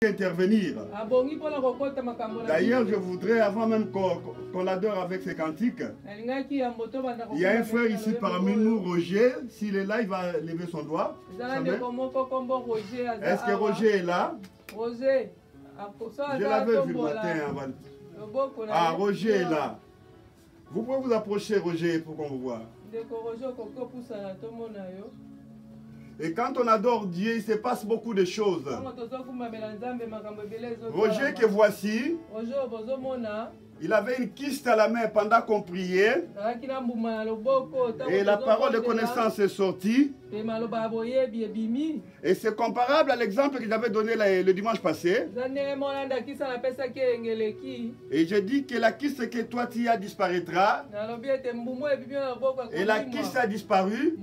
intervenir. D'ailleurs, je voudrais, avant même qu'on l'adore avec ses cantiques, il y a un frère ici parmi nous, Roger. S'il est là, il va lever son doigt. Est-ce que Roger est là? Je l'avais vu le matin avant. Ah, Roger est là. Vous pouvez vous approcher, Roger, pour qu'on vous voit. Et quand on adore Dieu, il se passe beaucoup de choses. Roger que voici, il avait une kyste à la main pendant qu'on priait. Et la parole de connaissance est sortie. Et c'est comparable à l'exemple que j'avais donné le dimanche passé. Et je dis que la kyste que toi tu as disparaîtra. Et la kyste a disparu.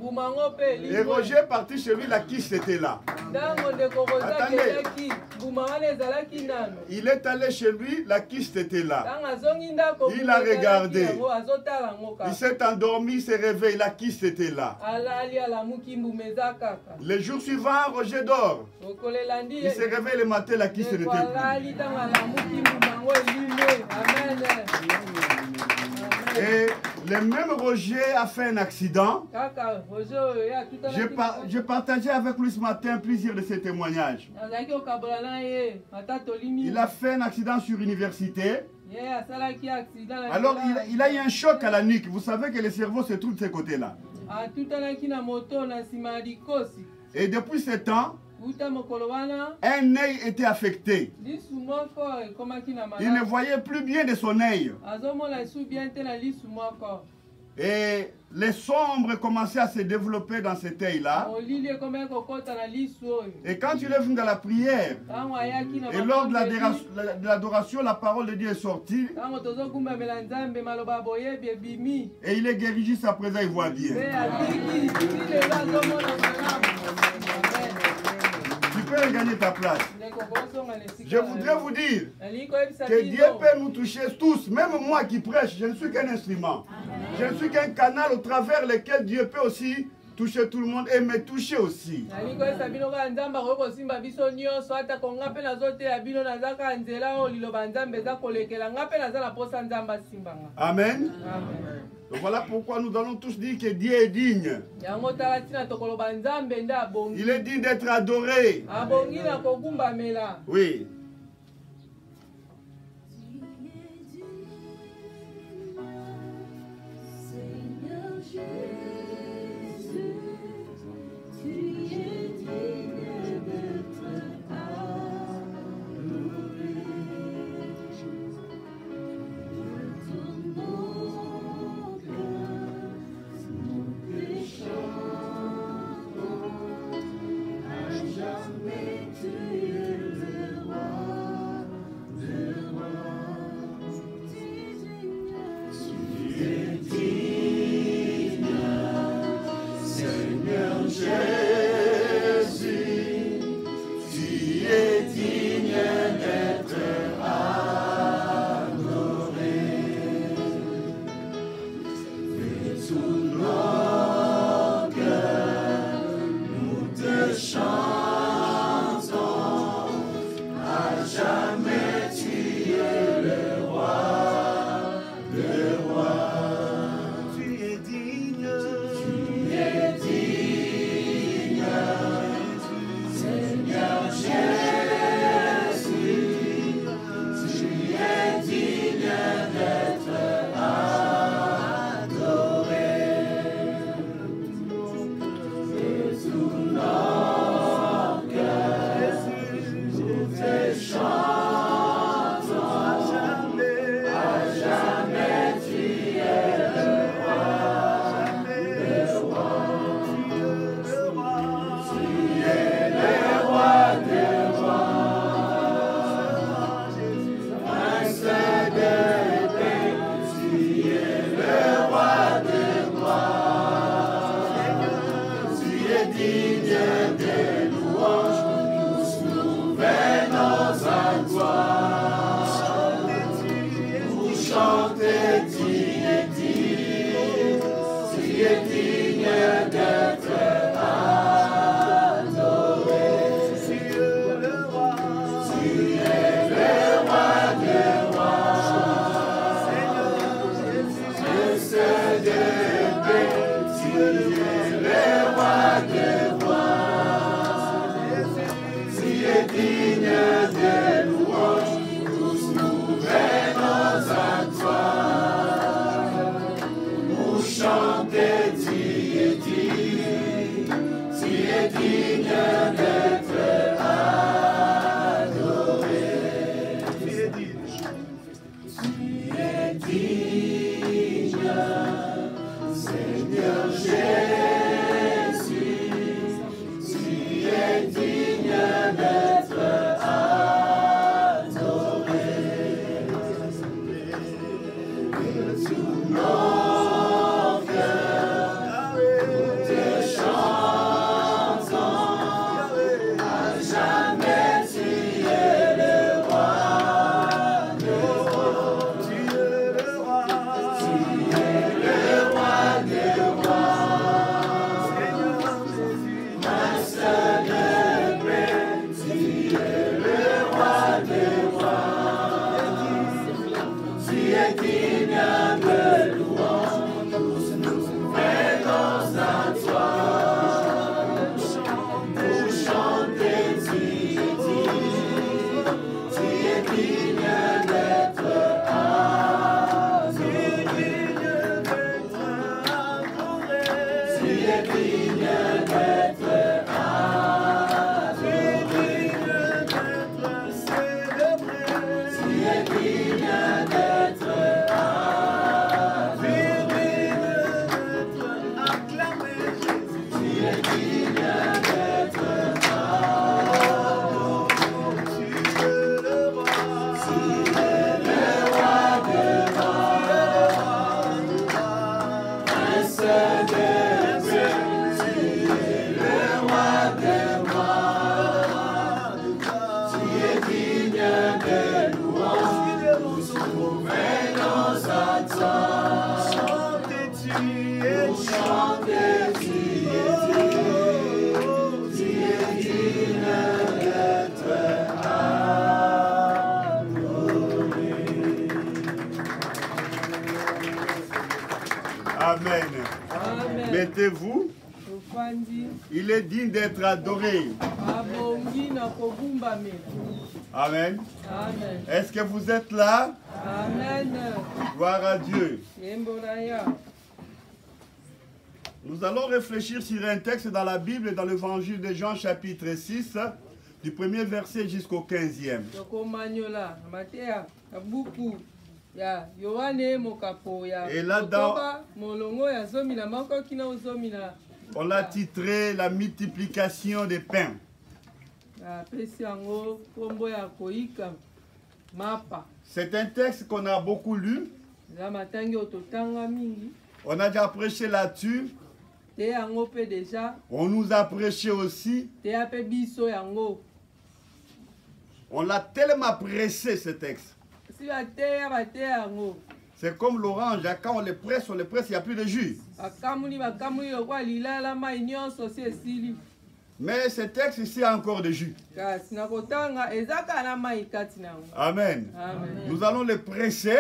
Et Roger est parti chez lui, la kyste était là. Attendez. Il est allé chez lui, la kyste était là. Il a regardé. Il s'est endormi, il s'est réveillé, la kyste était là. Le jour suivant, Roger dort. Il s'est réveillé le matin, la kyste n'était plus. Et le même Roger a fait un accident. Je partageais avec lui ce matin plusieurs de ses témoignages. Il a fait un accident sur l'université. Alors il a eu un choc à la nuque. Vous savez que le cerveau se trouve de ce côté-là. Et depuis ce temps, un œil était affecté. Il ne voyait plus bien de son œil. Et les sombres commençaient à se développer dans cet œil-là. Et quand il est venu dans la prière, et lors de l'adoration, la parole de Dieu est sortie. Et il est guéri jusqu'à présent, il voit bien. Tu peux regagner ta place. Je voudrais vous dire que Dieu peut nous toucher tous. Même moi qui prêche, je ne suis qu'un instrument. Je ne suis qu'un canal au travers lequel Dieu peut aussi toucher tout le monde et me toucher aussi. Amen. Donc voilà pourquoi nous allons tous dire que Dieu est digne. Il est digne d'être adoré. Oui. Jamais tu le vois. Amen. Amen. Mettez-vous. Il est digne d'être adoré. Amen. Amen. Est-ce que vous êtes là? Amen. Gloire à Dieu. Nous allons réfléchir sur un texte dans la Bible, dans l'évangile de Jean chapitre 6, du premier verset jusqu'au 15e. Et là-dedans, on l'a titré La multiplication des pains. C'est un texte qu'on a beaucoup lu. On a déjà prêché là-dessus. On nous a prêché aussi. On l'a tellement pressé, ce texte. C'est comme l'orange, quand on le presse, il n'y a plus de jus. Mais ce texte ici a encore de jus. Amen. Amen. Nous allons le presser.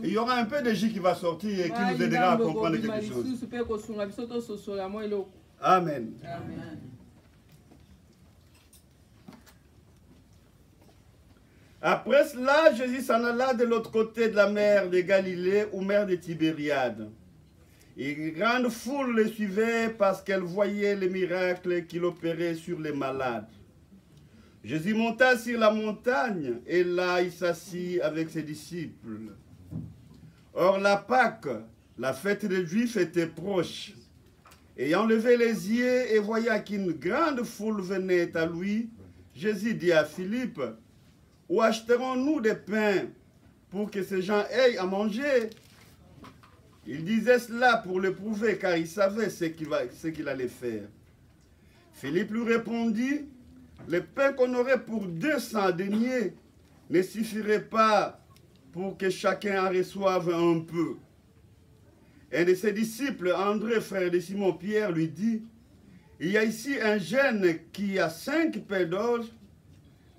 Il y aura un peu de jus qui va sortir et qui nous aidera à comprendre quelque chose. Amen. Amen. Après cela, Jésus s'en alla de l'autre côté de la mer de Galilée ou mer de Tibériade. Et une grande foule le suivait parce qu'elle voyait les miracles qu'il opérait sur les malades. Jésus monta sur la montagne et là il s'assit avec ses disciples. Or la Pâque, la fête des Juifs, était proche. Ayant levé les yeux et voyant qu'une grande foule venait à lui, Jésus dit à Philippe, « Où achèterons-nous des pains pour que ces gens aient à manger ?» Il disait cela pour le prouver, car il savait ce qu'il allait faire. Philippe lui répondit, « Le pain qu'on aurait pour 200 deniers ne suffirait pas pour que chacun en reçoive un peu. » Un de ses disciples, André, frère de Simon-Pierre, lui dit, « Il y a ici un jeune qui a 5 pains d'orge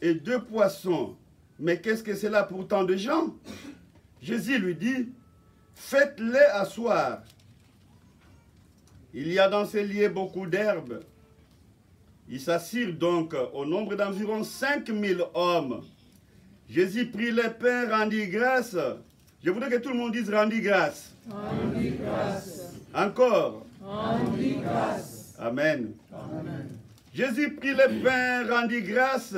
et 2 poissons. Mais qu'est-ce que c'est là pour tant de gens? Jésus lui dit, faites-les asseoir. Il y a dans ces lieux beaucoup d'herbes. Ils s'assirent donc au nombre d'environ 5000 hommes. Jésus prit les pains, rendit grâce. Je voudrais que tout le monde dise rendit grâce. Rendit grâce. Encore. Rendit grâce. Amen. Amen. Jésus prit les pains, rendit grâce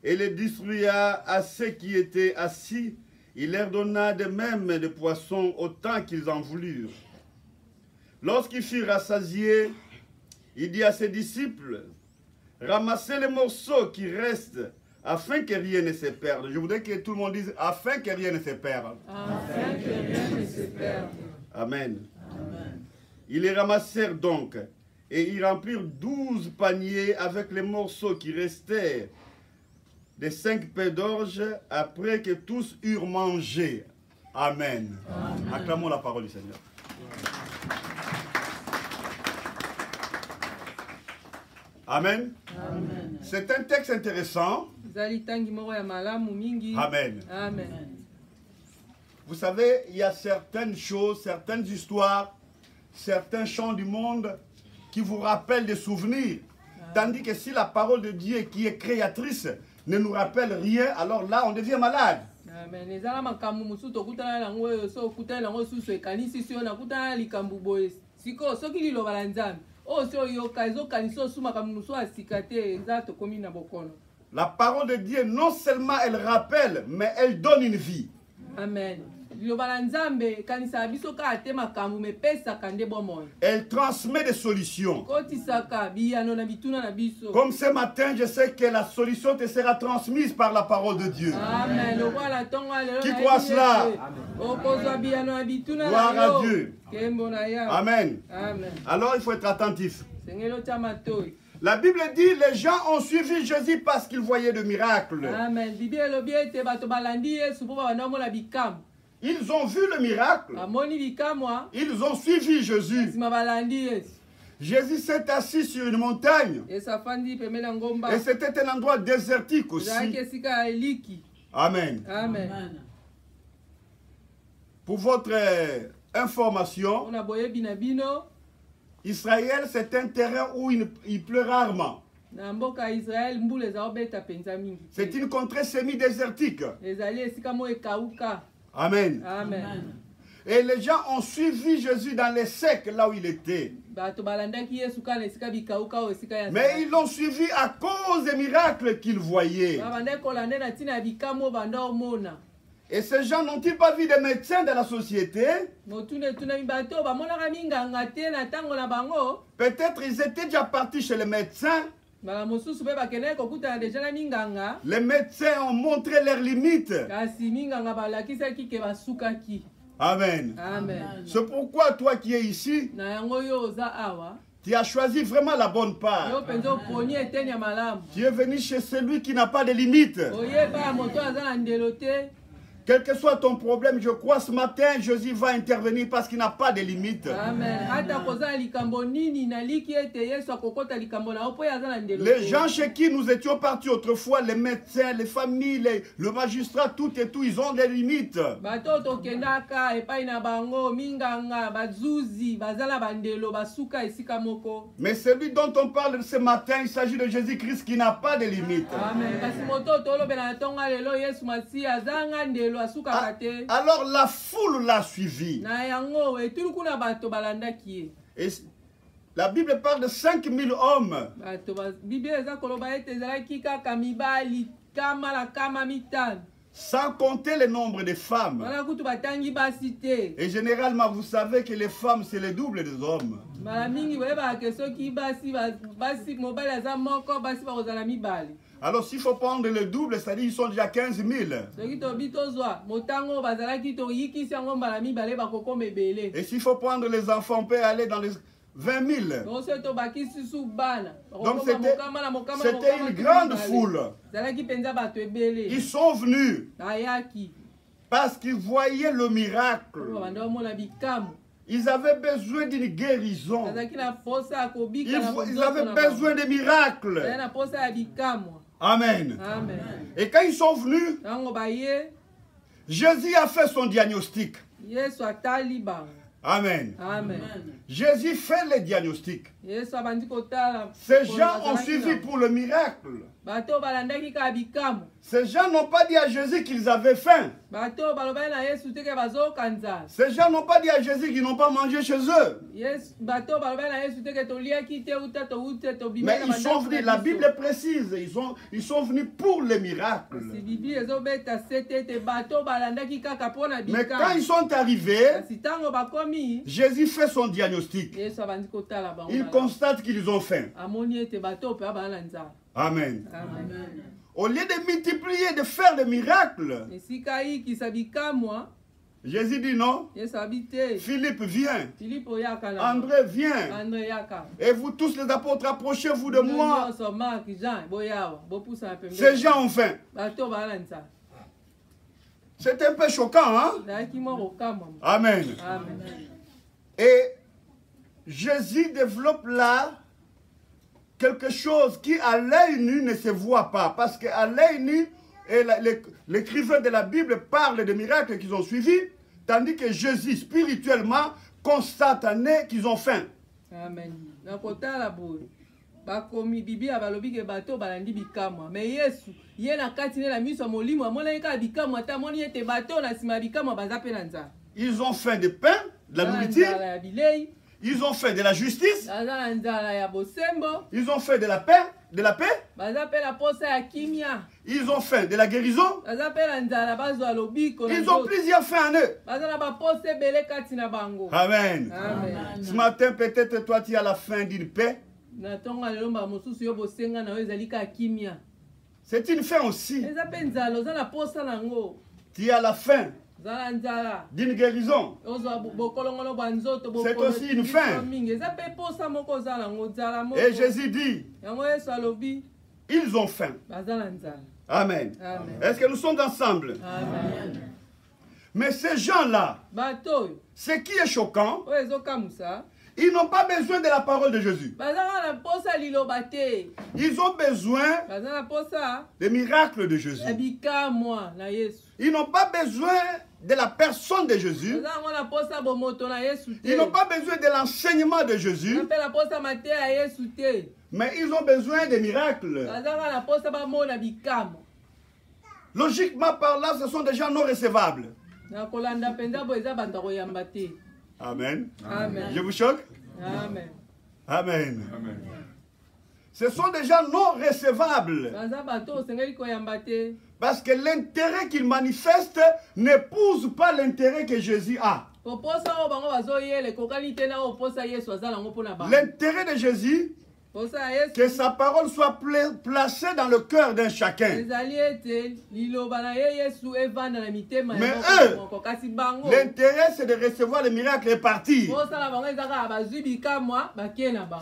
et les distribua à ceux qui étaient assis. Il leur donna de même des poissons autant qu'ils en voulurent. Lorsqu'ils furent rassasiés, il dit à ses disciples, ramassez les morceaux qui restent, afin que rien ne se perde. Je voudrais que tout le monde dise, afin que rien ne se perde. Afin que rien ne se perde. Amen. Amen. Ils les ramassèrent donc, et ils remplirent 12 paniers avec les morceaux qui restaient des 5 pains d'orge, après que tous eurent mangé. Amen. Amen. Acclamons la parole du Seigneur. Amen. Amen. C'est un texte intéressant. Amen. Amen. Vous savez, il y a certaines choses, certaines histoires, certains chants du monde qui vous rappellent des souvenirs. Tandis que si la parole de Dieu qui est créatrice ne nous rappelle rien, alors là on devient malade. Amen. La parole de Dieu, non seulement elle rappelle, mais elle donne une vie. Amen. Elle transmet des solutions. Comme ce matin, je sais que la solution te sera transmise par la parole de Dieu. Amen. Qui croit cela? Gloire à Dieu. Amen. Amen. Alors il faut être attentif. La Bible dit les gens ont suivi Jésus parce qu'ils voyaient de miracles. Amen. Ils ont vu le miracle. Ils ont suivi Jésus. Jésus s'est assis sur une montagne. Et c'était un endroit désertique aussi. Amen. Amen. Pour votre information, Israël, c'est un terrain où il pleut rarement. C'est une contrée semi-désertique. Amen. Amen. Et les gens ont suivi Jésus dans les secs, là où il était. Mais ils l'ont suivi à cause des miracles qu'ils voyaient. Et ces gens n'ont-ils pas vu des médecins de la société? Peut-être ils étaient déjà partis chez les médecins. Les médecins ont montré leurs limites. Amen. Amen. C'est pourquoi toi qui es ici, tu as choisi vraiment la bonne part. Tu es venu chez celui qui n'a pas de limites. Quel que soit ton problème, je crois ce matin, Jésus va intervenir parce qu'il n'a pas de limite. Amen. Les gens chez qui nous étions partis autrefois, les médecins, les familles, le magistrat, tout et tout, ils ont des limites. Mais celui dont on parle ce matin, il s'agit de Jésus-Christ qui n'a pas de limites. Amen. Alors la foule l'a suivi. Et la Bible parle de 5000 hommes. Sans compter le nombre de femmes. Et généralement, vous savez que les femmes, c'est le double des hommes. Alors s'il faut prendre le double, c'est-à-dire ils sont déjà 15 000. Et s'il faut prendre les enfants, on peut aller dans les 20 000. Donc c'était une grande foule. Ils sont venus parce qu'ils voyaient le miracle. Ils avaient besoin d'une guérison. Ils avaient besoin de miracles. Amen. Amen. Et quand ils sont venus, Jésus a fait son diagnostic. Amen. Amen. Jésus fait le diagnostic. Ces gens ont suivi pour le miracle. Ces gens n'ont pas dit à Jésus qu'ils avaient faim. Ces gens n'ont pas dit à Jésus qu'ils n'ont pas mangé chez eux. Mais ils sont venus, la Bible précise, ils sont venus pour le miracle. Mais quand ils sont arrivés, Jésus fait son diagnostic. Il constate qu'ils ont faim. Amen. Amen. Au lieu de multiplier, de faire des miracles, Jésus dit non. Philippe, viens. André, viens. Et vous tous les apôtres, approchez-vous de moi. Ces gens ont faim. C'est un peu choquant, hein? Amen. Amen. Et Jésus développe là quelque chose qui à l'œil nu ne se voit pas. Parce qu'à l'œil nu, l'écrivain de la Bible parle des miracles qu'ils ont suivis, tandis que Jésus, spirituellement, constate qu'ils ont faim. Amen. Bakomi bibi abalobi ke bato balandi bikamwa mais Yesu ye na kati ne la miso molimo amona ka bikamwa ta moni ete bato na sima bikamwa baza pe na nza. Ils ont faim de pain, de la nourriture. Ils ont fait de la justice. Ils ont fait de la paix. Ils ont fait de la guérison. Ils ont plusieurs fins en eux. Amen. Amen. Ce matin, peut-être toi, tu as la faim d'une paix. C'est une faim aussi. Tu as la faim d'une guérison. C'est aussi une faim. Et Jésus dit, ils ont faim. Amen. Est-ce que nous sommes ensemble? Amen. Mais ces gens-là, ce qui est choquant, ils n'ont pas besoin de la parole de Jésus. Ils ont besoin des miracles de Jésus. Ils n'ont pas besoin de la personne de Jésus. Ils n'ont pas besoin de l'enseignement de Jésus. Mais ils ont besoin des miracles. Logiquement par là, ce sont des gens non recevables. Amen. Amen. Je vous choque? Amen. Amen. Amen. Ce sont des gens non recevables. Parce que l'intérêt qu'ils manifestent n'épouse pas l'intérêt que Jésus a. L'intérêt de Jésus, que sa parole soit placée dans le cœur d'un chacun. Mais eux, l'intérêt c'est de recevoir le miracle et partir.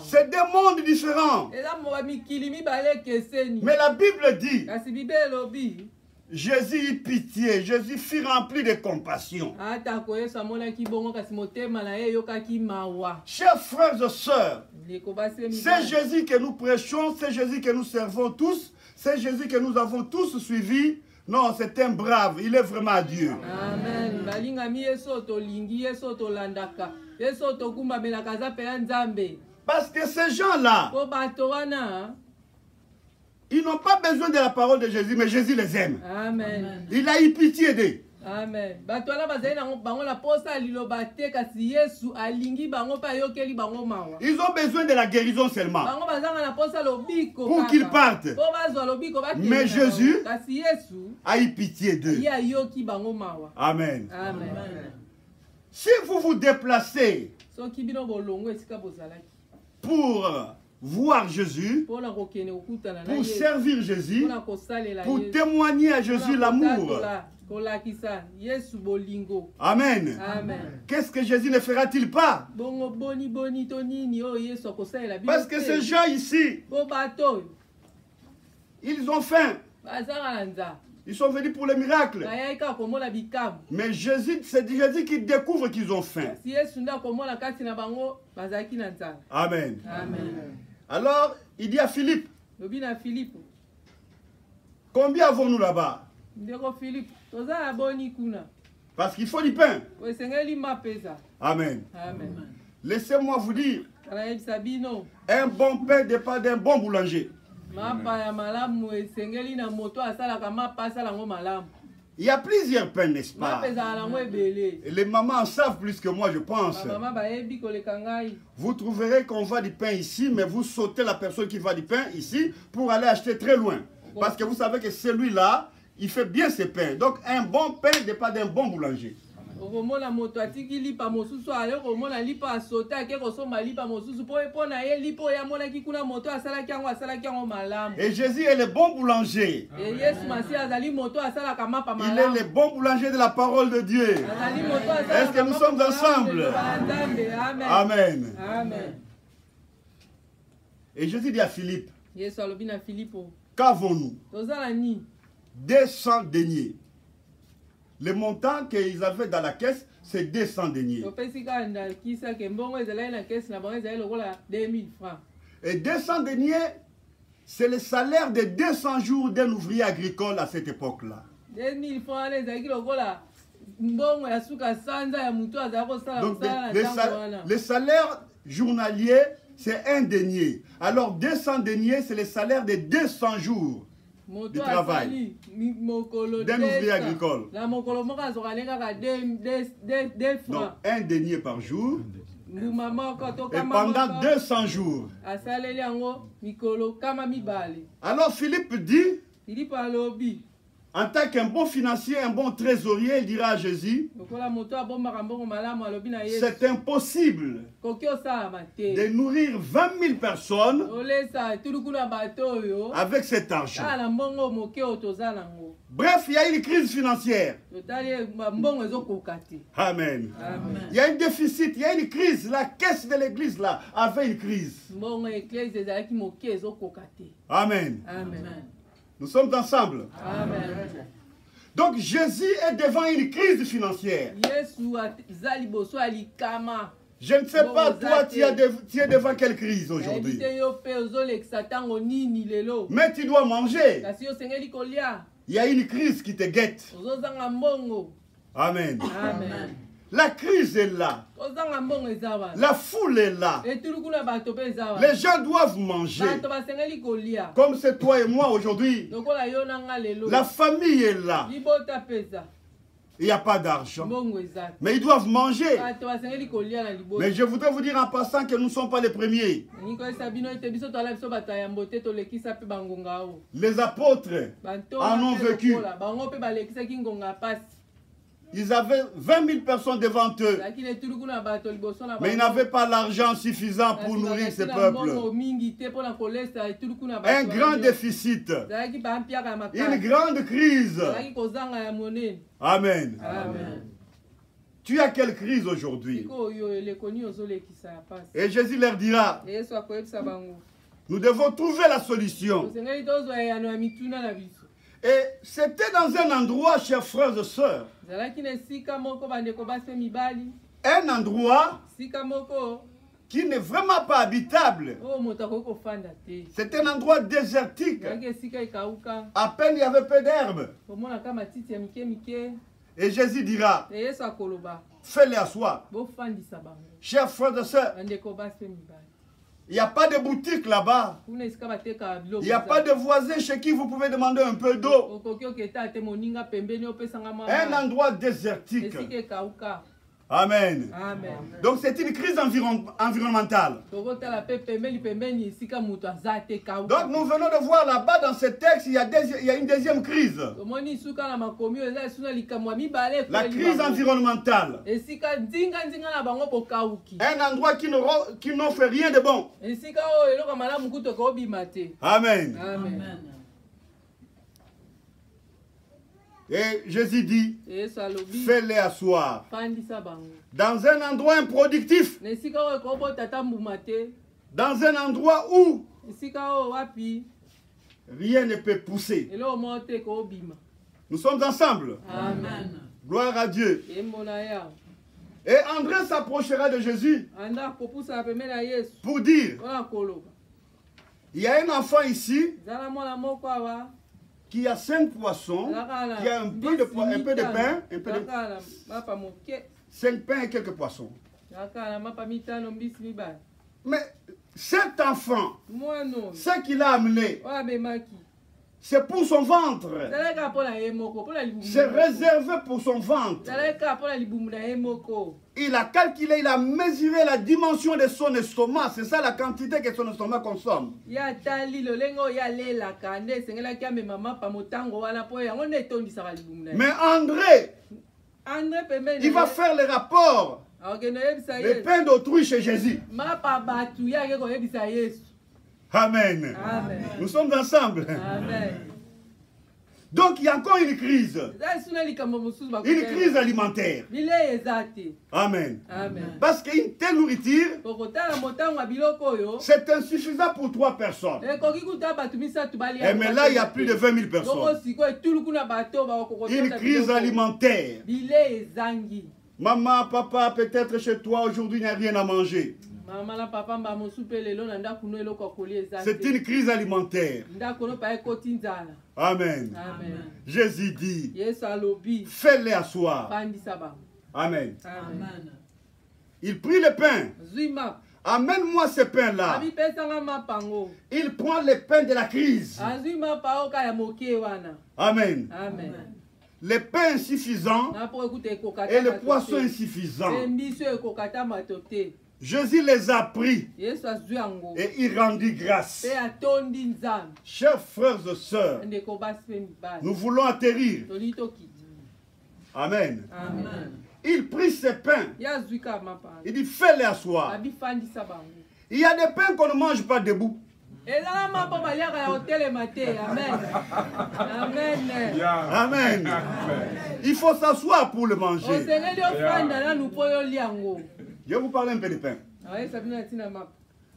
C'est des mondes différents. Mais la Bible dit, Jésus eut pitié, Jésus fut rempli de compassion. Chers frères et sœurs, c'est Jésus que nous prêchons, c'est Jésus que nous servons tous, c'est Jésus que nous avons tous suivi. Non, c'est un brave, il est vraiment Dieu. Amen. Parce que ces gens-là, ils n'ont pas besoin de la parole de Jésus, mais Jésus les aime. Amen. Il a eu pitié d'eux. Amen. Ils ont besoin de la guérison seulement pour qu'ils partent. Mais Jésus a eu pitié d'eux. Amen. Amen. Si vous vous déplacez pour voir Jésus, pour servir Jésus, pour témoigner à Jésus l'amour. Amen. Qu'est-ce que Jésus ne fera-t-il pas? Parce que ces gens ici, ils ont faim. Ils sont venus pour le miracle. Mais Jésus, c'est Jésus qui découvre qu'ils ont faim. Amen. Amen. Alors, il dit à Philippe, Combien avons-nous là-bas? Parce qu'il faut du pain. Amen. Laissez-moi vous dire, un bon pain dépend d'un bon boulanger. Il y a plusieurs pains, n'est-ce pas? Les mamans savent plus que moi, je pense. Vous trouverez qu'on vend du pain ici, mais vous sautez la personne qui vend du pain ici pour aller acheter très loin. Parce que vous savez que celui-là, il fait bien ses pains. Donc un bon pain dépend d'un bon boulanger. Et Jésus est le bon boulanger. Il est le bon boulanger de la parole de Dieu. Est-ce que nous sommes ensemble? Amen. Et Jésus dit à Philippe, qu'avons-nous? 200 deniers. Le montant qu'ils avaient dans la caisse, c'est 200 deniers. Et 200 deniers, c'est le salaire de 200 jours d'un ouvrier agricole à cette époque-là. Donc, le salaire journalier, c'est un denier. Alors, 200 deniers, c'est le salaire de 200 jours du travail d'un ouvrier agricole. Donc, un denier par jour et pendant 200 jours. Alors Philippe dit, en tant qu'un bon financier, un bon trésorier, il dira à Jésus, c'est impossible de nourrir 20 000 personnes avec cet argent. Bref, il y a une crise financière. Amen. Il y a un déficit, il y a une crise. La caisse de l'église là avait une crise. Amen. Nous sommes ensemble. Amen. Donc Jésus est devant une crise financière. Je ne sais pas, toi, tu es devant quelle crise aujourd'hui? Mais tu dois manger. Il y a une crise qui te guette. Amen. La crise est là. La foule est là. Les gens doivent manger. Comme c'est toi et moi aujourd'hui. La famille est là. Il n'y a pas d'argent. Mais ils doivent manger. Mais je voudrais vous dire en passant que nous ne sommes pas les premiers. Les apôtres en ont vécu. Ils avaient 20 000 personnes devant eux. Mais ils n'avaient pas l'argent suffisant pour nourrir ce peuple. Un grand déficit. Une grande crise. Amen. Tu as quelle crise aujourd'hui? Et Jésus leur dira, nous devons trouver la solution. Et c'était dans un endroit, chers frères et sœurs, un endroit qui n'est vraiment pas habitable. C'est un endroit désertique. À peine il y avait peu d'herbe. Et Jésus dira, fais-les asseoir. Chers frères et sœurs, il n'y a pas de boutique là-bas. Il n'y a pas de voisin chez qui vous pouvez demander un peu d'eau. Un endroit désertique. Amen. Donc c'est une crise environnementale. Donc nous venons de voir là-bas dans ce texte, il y a une deuxième crise. La crise environnementale. Un endroit qui n'offre rien de bon. Amen. Et Jésus dit, fais-les asseoir dans un endroit improductif, dans un endroit où rien ne peut pousser. Nous sommes ensemble. Amen. Gloire à Dieu. Et André s'approchera de Jésus pour dire, il y a un enfant ici qui a 5 poissons, qui a un peu de pain, 5 pains et quelques poissons. Mais cet enfant, ce qu'il a amené, c'est pour son ventre. C'est réservé pour son ventre. Il a calculé, il a mesuré la dimension de son estomac. C'est ça la quantité que son estomac consomme. Mais André, il va faire le rapport. Le pain d'autrui chez Jésus. Amen. Amen. Nous sommes ensemble. Amen. Donc il y a encore une crise. Une crise alimentaire. Amen. Amen. Parce qu'une telle nourriture, c'est insuffisant pour 3 personnes. Et mais là, il y a plus de 20 000 personnes. Une crise alimentaire. Maman, papa, peut-être chez toi, aujourd'hui, il n'y a rien à manger. C'est une crise alimentaire. Amen. Amen. Jésus dit, fais-les asseoir. Amen. Amen. Il prit le pain. Amène-moi ce pain-là. Il prend le pain de la crise. Amen. Amen. Le pain insuffisant et le poisson insuffisant. Jésus les a pris et il rendit grâce. Chers frères et sœurs, nous voulons atterrir. Amen. Amen. Il prit ce pain. Il dit fais-les asseoir. Il y a des pains qu'on ne mange pas debout. Amen. Amen. Il faut s'asseoir pour le manger. Je vais vous parler un peu de pain.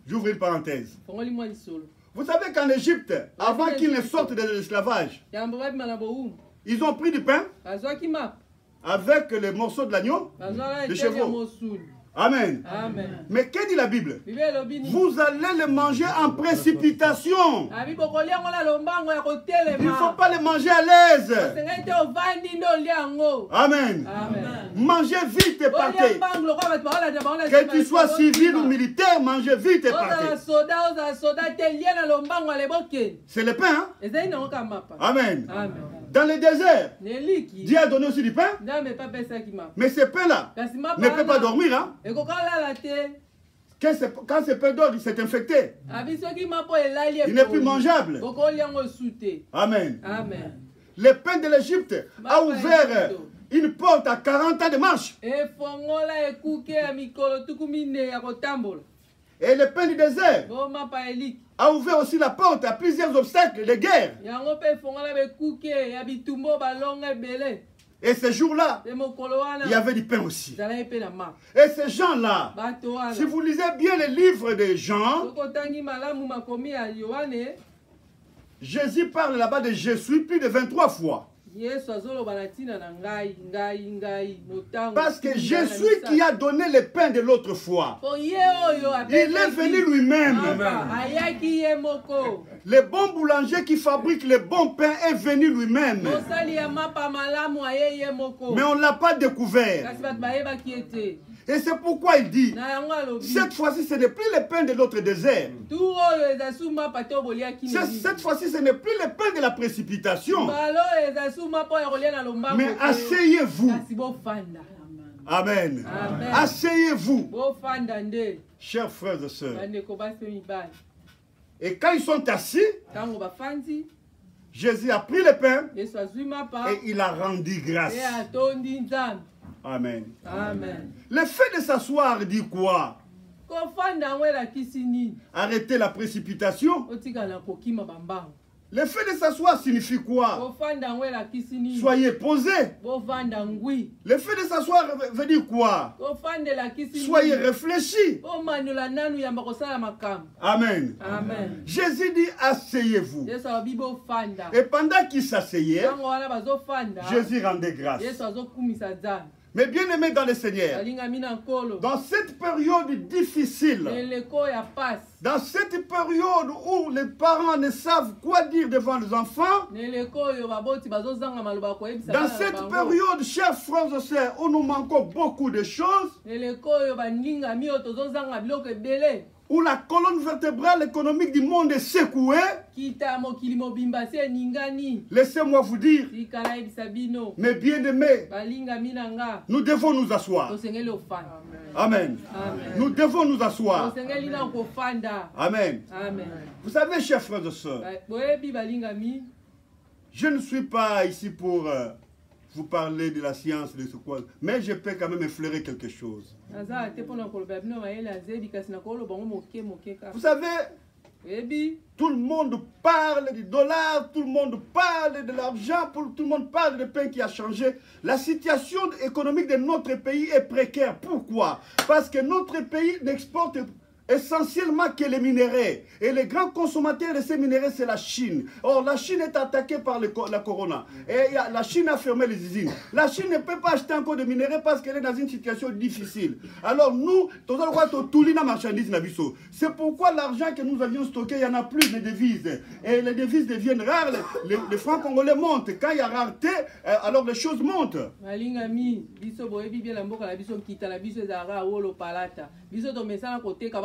J'ouvre une parenthèse. Vous savez qu'en Égypte, avant qu'ils ne sortent de l'esclavage, ils ont pris du pain avec les morceaux de l'agneau, de chevaux. Amen. Amen. Mais que dit la Bible? Vous allez le manger en précipitation. Il ne faut pas le manger à l'aise. Amen. Amen. Mangez vite et partez. Que tu sois civil ou militaire, mangez vite et partez. C'est le pain. Hein? Amen. Amen. Dans le désert, Dieu a donné aussi du pain. Mais ce pain-là ne peut pas dormir. Hein? Quand ce pain dort, il s'est infecté. Il n'est plus mangeable. Amen. Amen. Le pain de l'Égypte a ouvert une porte à 40 ans de marche. Et le pain du désert a ouvert aussi la porte à plusieurs obstacles de guerre. Et ces jours-là, il y avait du pain aussi. Et ces gens-là, si vous lisez bien les livres de Jean, Jésus parle là-bas de Jésus plus de 23 fois. Parce que Jésus qui a donné le pain de l'autre fois, il est venu lui-même. Le bon boulanger qui fabrique le bon pain est venu lui-même. Mais on ne l'a pas découvert. Et c'est pourquoi il dit, cette fois-ci, ce n'est plus le pain de l'autre désert. Cette fois-ci, ce n'est plus le pain de la précipitation. Mais asseyez-vous. Amen. Asseyez-vous. Chers frères et sœurs. Et quand ils sont assis, Jésus a pris le pain et il a rendu grâce. Amen. Amen. Le fait de s'asseoir dit quoi? Arrêter la précipitation. Le fait de s'asseoir signifie quoi? Soyez posé. Le fait de s'asseoir veut dire quoi? Soyez réfléchi. Amen. Amen. Jésus dit asseyez-vous. Et pendant qu'il s'asseyait, Jésus rendait grâce. Mais bien aimé dans le Seigneur, dans cette période difficile, dans cette période où les parents ne savent quoi dire devant les enfants, dans cette période, chers frères et sœurs, où nous manquons beaucoup de choses, où la colonne vertébrale économique du monde est secouée, laissez-moi vous dire, mes bien-aimés, nous devons nous asseoir. Amen. Nous devons nous asseoir. Amen. Vous savez, chers frères et sœurs, je ne suis pas ici pour vous parler de la science, de ce quoi, mais je peux quand même effleurer quelque chose. Vous savez, tout le monde parle du dollar, tout le monde parle de l'argent, tout le monde parle du pain qui a changé. La situation économique de notre pays est précaire. Pourquoi? Parce que notre pays n'exporte essentiellement que les minéraux. Et les grands consommateurs de ces minéraux, c'est la Chine. Or, la Chine est attaquée par la corona. Et la Chine a fermé les usines. La Chine ne peut pas acheter encore de minéraux parce qu'elle est dans une situation difficile. Alors, nous, c'est pourquoi l'argent que nous avions stocké, il n'y en a plus de devises. Et les devises deviennent rares. Les francs congolais montent. Quand il y a rareté, alors les choses montent.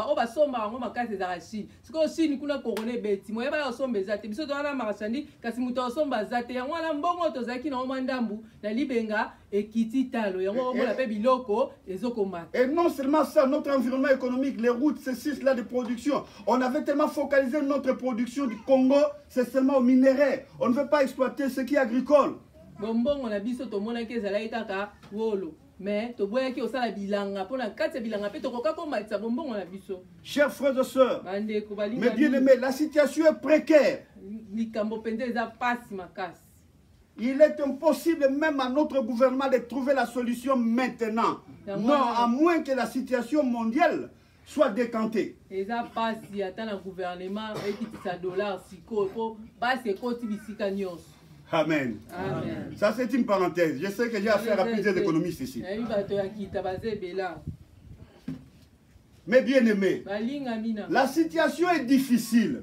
Basomba ngo makasi za Chine siko Chine kuna korone beti moye ba osomba ezate biso to wana marchandi kasi muto osomba zate yango wana mbongo to zaki na omandambu na libenga ekiti talo yango omona pe biloko ezokoma. Et non seulement ça, notre environnement économique, les routes, ces sites là de production, on avait tellement focalisé notre production du Congo, c'est seulement au minerai. On ne veut pas exploiter ce qui est agricole. Bonbongo na biso to mona ke zala kaka wolo. Mais to boya ki osala bilanga pona kati bilanga pe to koka ko matsa bombongo na biso. Chers frères et sœurs, mais bien aimés, la situation est précaire. Likambo pende eza pasi makasi. Il est impossible même à notre gouvernement de trouver la solution maintenant. Non, à moins que la situation mondiale soit décantée. Eza pasi ata na gouvernement ekitisa dollar siko po pasi ekoti bisika nyonso. Amen. Amen. Ça, c'est une parenthèse. Je sais que j'ai affaire à plusieurs économistes ici. Mais bien aimé, la situation est difficile.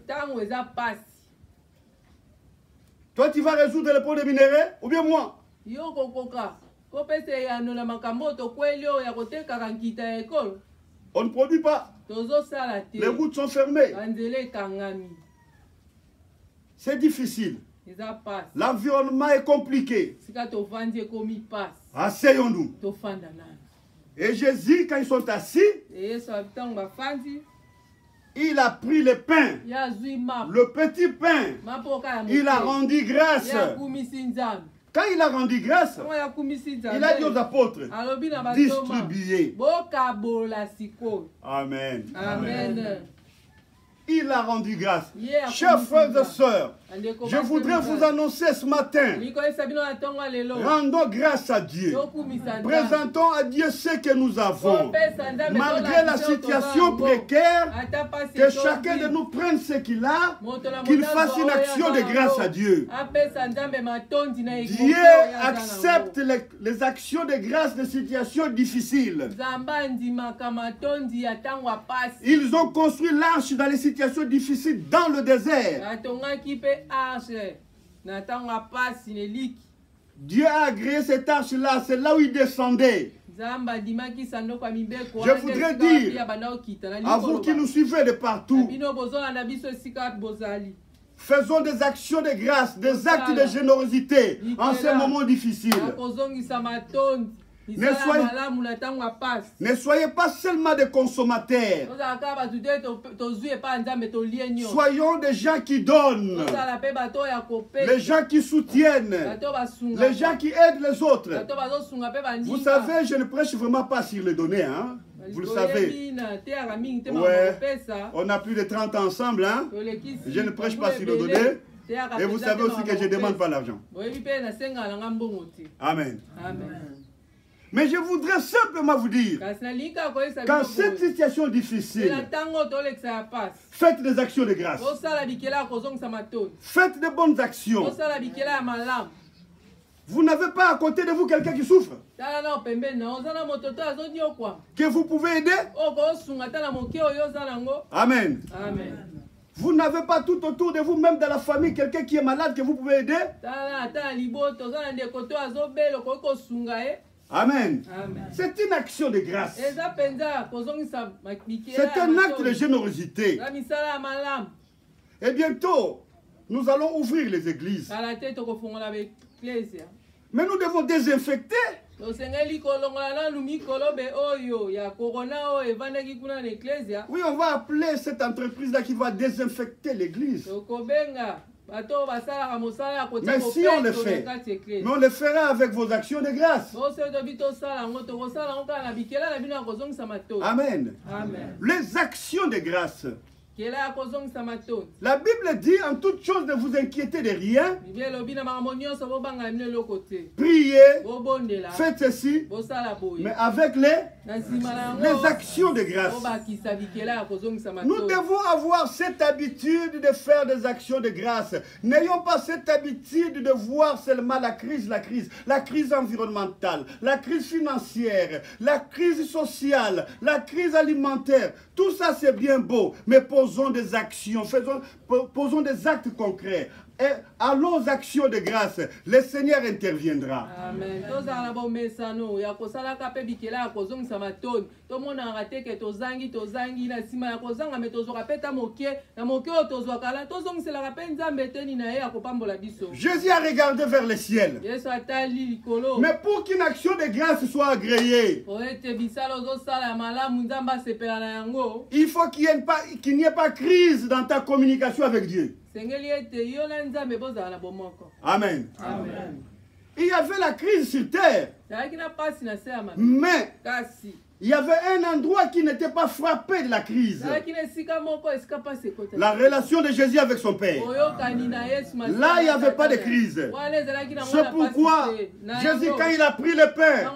Toi, tu vas résoudre le problème des minéraux ou bien moi? On ne produit pas. Les routes sont fermées. C'est difficile. L'environnement est compliqué. Asseyons-nous. Et Jésus, quand ils sont assis, il a pris le pain, le petit pain. Il a rendu grâce. Quand il a rendu grâce, il a dit aux apôtres, distribuez. Amen. Amen. Il a rendu grâce. Chers frères et sœurs, je voudrais vous annoncer ce matin, rendons grâce à Dieu. Présentons à Dieu ce que nous avons. Malgré la situation précaire, que chacun de nous prenne ce qu'il a, qu'il fasse une action de grâce à Dieu. Dieu accepte les actions de grâce de situations difficiles. Ils ont construit l'arche dans les situations difficiles dans le désert. Dieu a agréé cette arche-là, c'est là où il descendait. Je voudrais dire à vous qui nous suivez de partout, faisons des actions de grâce, des actes de générosité en ces moments difficiles. Ne soyez pas seulement des consommateurs. Soyons des gens qui donnent, les gens qui soutiennent, les gens qui aident les autres. Vous savez, je ne prêche vraiment pas sur les données, hein? Vous le savez. Ouais. On a plus de 30 ans ensemble, hein? Je ne prêche pas sur les données. Et vous savez aussi que je ne demande pas l'argent. Amen. Amen. Mais je voudrais simplement vous dire, quand cette situation est difficile, faites des actions de grâce. Faites de bonnes actions. Vous n'avez pas à côté de vous quelqu'un qui souffre, que vous pouvez aider. Amen. Amen. Vous n'avez pas tout autour de vous, même dans la famille, quelqu'un qui est malade que vous pouvez aider. Amen. C'est une action de grâce. C'est un acte de générosité. Et bientôt, nous allons ouvrir les églises. Mais nous devons désinfecter. Oui, on va appeler cette entreprise-là qui va désinfecter l'église. Mais si on le fait, mais on le fera avec vos actions de grâce. Amen. Les actions de grâce. La Bible dit en toute chose ne vous inquiétez de rien. Priez, faites ceci, mais avec les actions de grâce. Nous devons avoir cette habitude de faire des actions de grâce. N'ayons pas cette habitude de voir seulement la crise environnementale, la crise financière, la crise sociale, la crise alimentaire. Tout ça c'est bien beau, mais posons des actions, posons des actes concrets. Et allons aux actions de grâce. Le Seigneur interviendra. Amen. Jésus a regardé vers le ciel. Mais pour qu'une action de grâce soit agréée, il faut qu'il n'y ait pas crise dans ta communication avec Dieu. Amen. Amen. Il y avait la crise sur terre, mais il y avait un endroit qui n'était pas frappé de la crise. La relation de Jésus avec son Père. Là, il n'y avait pas de crise. C'est pourquoi Jésus, quand il a pris le pain,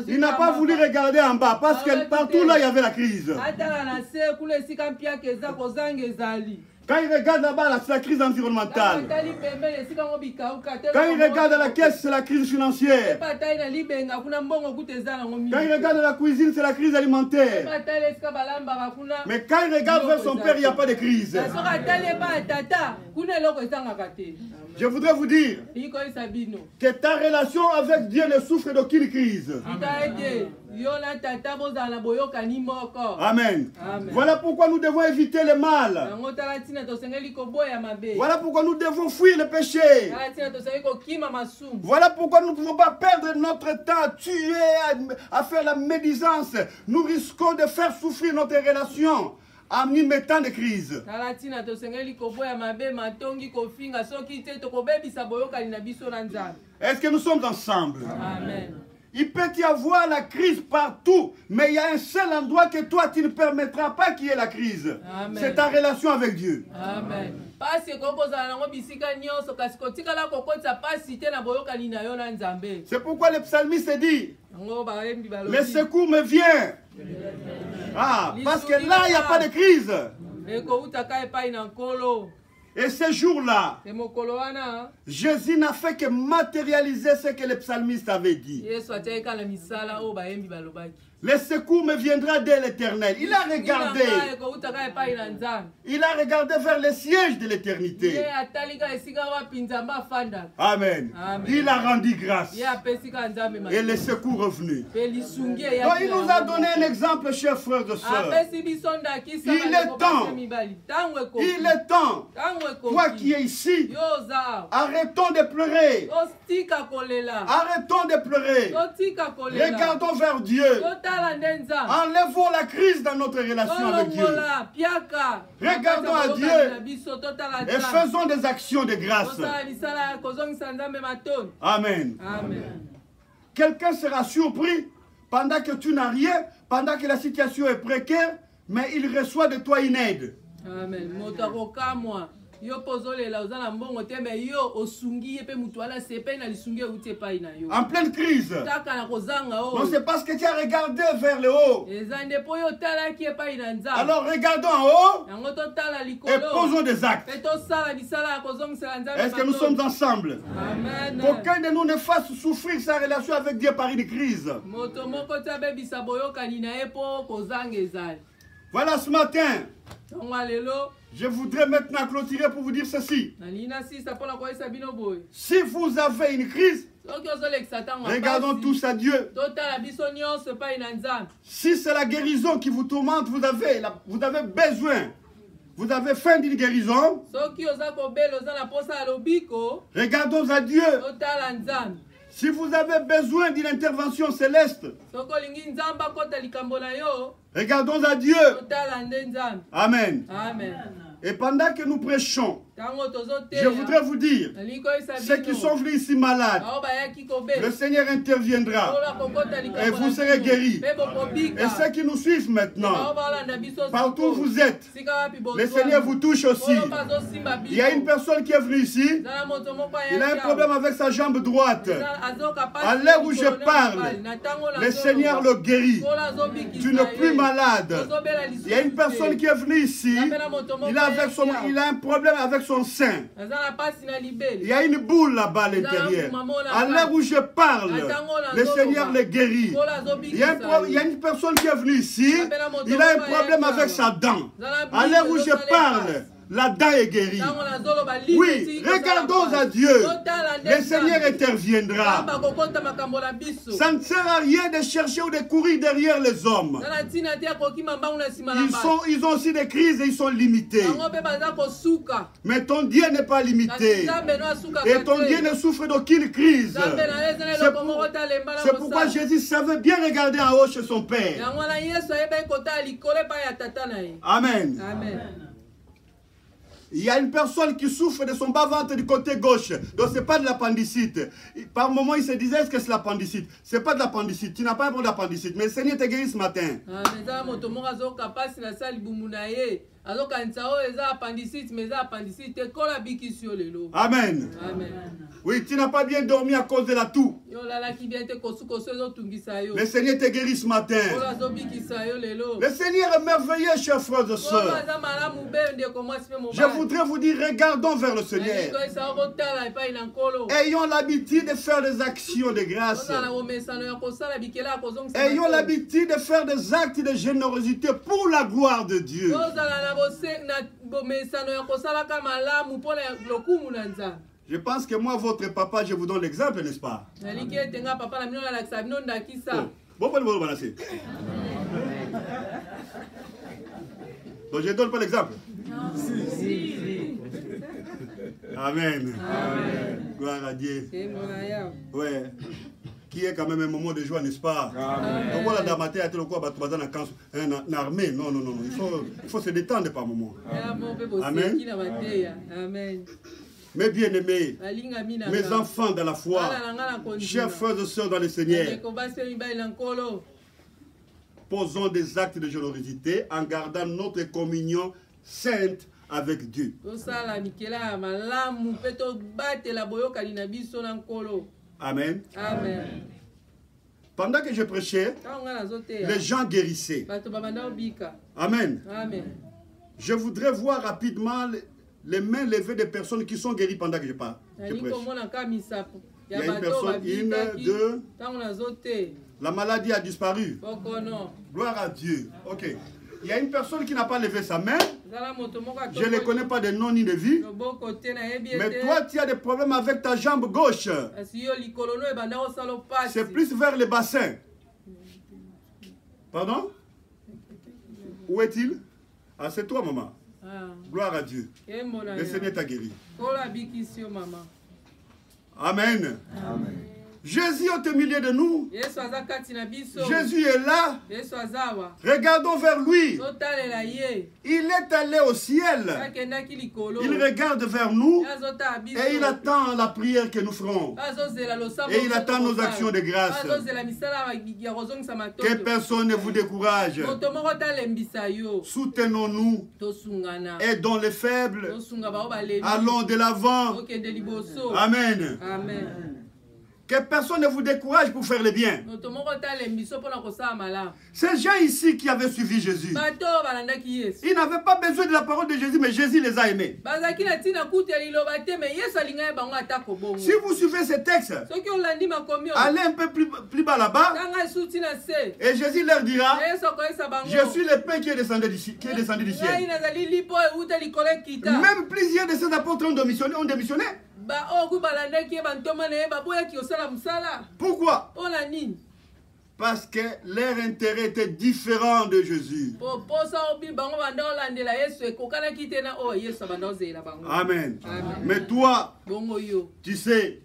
il n'a pas voulu regarder en bas, parce que partout là, il y avait la crise. Quand il regarde là-bas, c'est la crise environnementale. Quand il regarde la caisse, c'est la crise financière. Quand il regarde la cuisine, c'est la crise alimentaire. Mais quand il regarde vers son Père, il n'y a pas de crise. Je voudrais vous dire que ta relation avec Dieu ne souffre d'aucune crise. Amen. Voilà pourquoi nous devons éviter le mal. Voilà pourquoi nous devons fuir le péché. Voilà pourquoi nous ne pouvons pas perdre notre temps à tuer, à faire la médisance. Nous risquons de faire souffrir notre relation en y mettant des crises. Est-ce que nous sommes ensemble? Amen. Il peut y avoir la crise partout, mais il y a un seul endroit que toi tu ne permettras pas qu'il y ait la crise. C'est ta relation avec Dieu. Amen. C'est pourquoi le psalmiste dit, le secours me vient. Ah, parce que là, il n'y a pas de crise. Et ce jour-là, Jésus n'a fait que matérialiser ce que le psalmiste avait dit. Le secours me viendra de l'Éternel. Il a regardé. Il a regardé vers le siège de l'éternité. Amen. Il a rendu grâce. Et le secours est revenu. Donc il nous a donné un exemple, chers frères et sœurs. Il est temps. Toi qui es ici, arrêtons de pleurer. Arrêtons de pleurer. Regardons vers Dieu. Enlevons la crise dans notre relation avec Dieu. Regardons à Dieu et faisons des actions de grâce. Amen. Quelqu'un sera surpris pendant que tu n'as rien, pendant que la situation est précaire, mais il reçoit de toi une aide. Amen. En pleine crise. Non, c'est parce que tu as regardé vers le haut. Alors regardons en haut et posons des actes. Est-ce que nous sommes ensemble? Qu'aucun de nous ne fasse souffrir sa relation avec Dieu par une crise. Voilà ce matin. Je voudrais maintenant clôturer pour vous dire ceci. Si vous avez une crise, regardons tous à Dieu. Si c'est la guérison qui vous tourmente, vous avez besoin. Vous avez faim d'une guérison. Regardons à Dieu. Si vous avez besoin d'une intervention céleste, regardons à Dieu. Amen. Et pendant que nous prêchons, je voudrais vous dire, ceux qui sont venus ici malades, le Seigneur interviendra et vous serez guéris. Et ceux qui nous suivent maintenant, partout où vous êtes, le Seigneur vous touche aussi. Il y a une personne qui est venue ici, il a un problème avec sa jambe droite. À l'heure où je parle, le Seigneur le guérit. Tu n'es plus malade. Il y a une personne qui est venue ici, il a un problème avec son sein. Il y a une boule là-bas à l'intérieur. À l'heure où je parle, le Seigneur le guérit. Il y a une personne qui est venue ici, il a un problème avec sa dent. À l'heure où je parle, la dent est guérie. Oui, regardons à Dieu. Le Seigneur interviendra. Ça ne sert à rien de chercher ou de courir derrière les hommes. Ils ont aussi des crises et ils sont limités. Mais ton Dieu n'est pas limité. Et ton Dieu ne souffre d'aucune crise. C'est pourquoi Jésus savait bien regarder en haut chez son Père. Amen. Il y a une personne qui souffre de son bas-ventre du côté gauche. Donc ce n'est pas de l'appendicite. Par moment, il se disait, est-ce que c'est l'appendicite? Ce n'est pas de l'appendicite. Tu n'as pas un problème d'appendicite. Mais le Seigneur te guérit ce matin. Amen. Oui, tu n'as pas bien dormi à cause de la toux. Le Seigneur te guérit ce matin. Le Seigneur est merveilleux, chers frères et sœurs. Je voudrais vous dire, regardons vers le Seigneur. Ayons l'habitude de faire des actions de grâce. Ayons l'habitude de faire des actes de générosité pour la gloire de Dieu. Je pense que moi, votre papa, je vous donne l'exemple, n'est-ce pas? Donc je ne donne pas l'exemple. Amen. Gloire à Dieu. Ouais. Qui est quand même un moment de joie, n'est-ce pas? Donc voilà, dans ma tête, il faut se détendre par moment. Amen. Mes bien-aimés, mes enfants dans la foi, chers frères et sœurs dans le Seigneur, posons des actes de générosité en gardant notre communion sainte avec Dieu. Amen. Pendant que je prêchais, les gens guérissaient. Amen. Je voudrais voir rapidement les mains levées des personnes qui sont guéries pendant que je parle. Je prêche. Il y a une personne, une, deux. La maladie a disparu. Gloire à Dieu. Ok. Il y a une personne qui n'a pas levé sa main. Je ne connais pas de nom ni de vie. Mais toi, tu as des problèmes avec ta jambe gauche. C'est plus vers le bassin. Pardon? Où est-il? Ah, c'est toi, maman. Gloire à Dieu. Le Seigneur t'a guéri. Amen. Jésus est au milieu de nous. Jésus est là. Regardons vers lui. Il est allé au ciel. Il regarde vers nous et il attend la prière que nous ferons. Et il attend nos actions de grâce. Que personne ne vous décourage. Soutenons-nous. Aidons les faibles. Allons de l'avant. Amen. Amen. Que personne ne vous décourage pour faire le bien. Ces gens ici qui avaient suivi Jésus, ils n'avaient pas besoin de la parole de Jésus, mais Jésus les a aimés. Si vous suivez ces textes, allez un peu plus bas là-bas, et Jésus leur dira, je suis le pain qui est descendu du ciel. Même plusieurs de ces apôtres ont démissionné. Pourquoi? Parce que leur intérêt était différent de Jésus. Amen. Mais toi, tu sais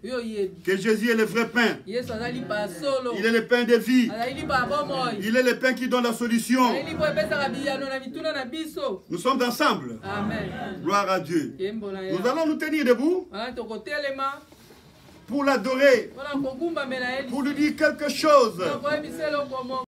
que Jésus est le vrai pain. Il est le pain de vie. Il est le pain qui donne la solution. Nous sommes ensemble. Amen. Gloire à Dieu. Nous allons nous tenir debout pour l'adorer, pour lui dire quelque chose.